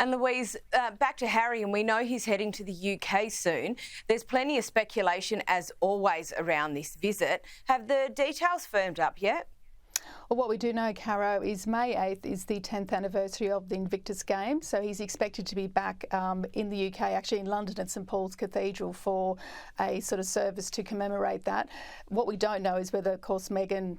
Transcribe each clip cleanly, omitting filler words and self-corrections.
And Louise, back to Harry, and we know he's heading to the UK soon. There's plenty of speculation, as always, around this visit. Have the details firmed up yet? Well, what we do know, Caro, is May 8th is the 10th anniversary of the Invictus Games, so he's expected to be back in the UK, actually in London at St Paul's Cathedral for a sort of service to commemorate that. What we don't know is whether, of course, Meghan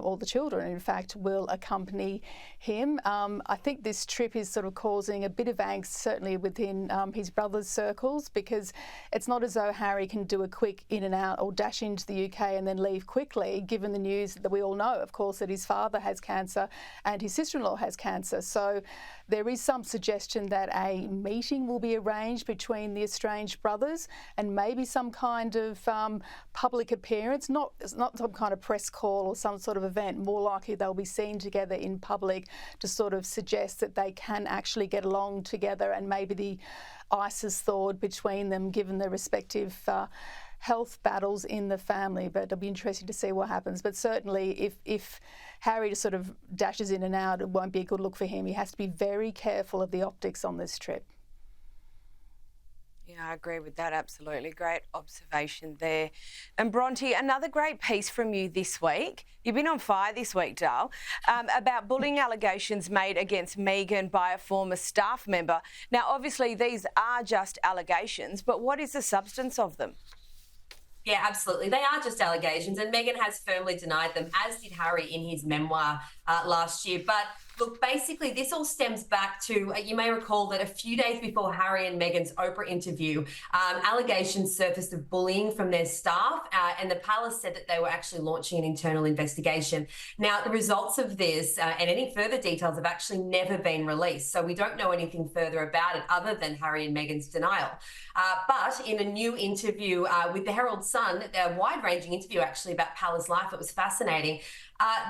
or the children, in fact, will accompany him. I think this trip is sort of causing a bit of angst, certainly within his brother's circles, because it's not as though Harry can do a quick in and out or dash into the UK and then leave quickly, given the news that we all know, of course, that his father has cancer and his sister-in-law has cancer. So there is some suggestion that a meeting will be arranged between the estranged brothers and maybe some kind of public appearance, not some kind of press call or some sort of event. More likely they'll be seen together in public to sort of suggest that they can actually get along together, and maybe the ice is thawed between them given their respective health battles in the family. But it'll be interesting to see what happens. But certainly if Harry just sort of dashes in and out, it won't be a good look for him. He has to be very careful of the optics on this trip. Yeah, I agree with that, absolutely. Great observation there. And Bronte, another great piece from you this week. You've been on fire this week, Dal, about bullying allegations made against Meghan by a former staff member. Now, obviously, these are just allegations, but what is the substance of them? Yeah, absolutely. They are just allegations, and Meghan has firmly denied them, as did Harry in his memoir last year. But look, basically, this all stems back to, you may recall that a few days before Harry and Meghan's Oprah interview, allegations surfaced of bullying from their staff, and the palace said that they were actually launching an internal investigation. Now, the results of this and any further details have actually never been released, so we don't know anything further about it other than Harry and Meghan's denial. But in a new interview with the Herald Sun, a wide-ranging interview actually about palace life, it was fascinating.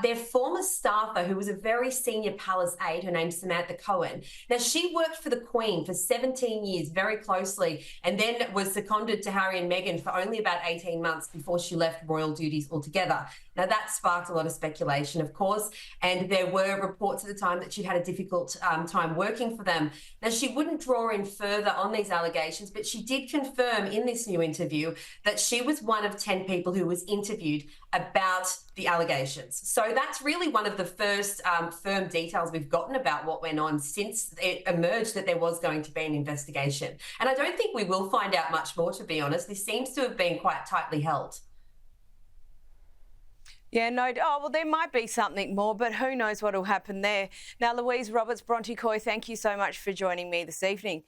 Their former staffer, who was a very senior palace aide, her name's Samantha Cohen. Now, she worked for the Queen for 17 years very closely, and then was seconded to Harry and Meghan for only about 18 months before she left royal duties altogether. Now, that sparked a lot of speculation, of course, and there were reports at the time that she'd had a difficult time working for them. Now, she wouldn't draw in further on these allegations, but she did confirm in this new interview that she was one of 10 people who was interviewed about the allegations. So that's really one of the first firm details we've gotten about what went on since it emerged that there was going to be an investigation. And I don't think we will find out much more, to be honest. This seems to have been quite tightly held. Yeah, no, oh, well, there might be something more, but who knows what will happen there. Now, Louise Roberts, Bronte Coy, thank you so much for joining me this evening.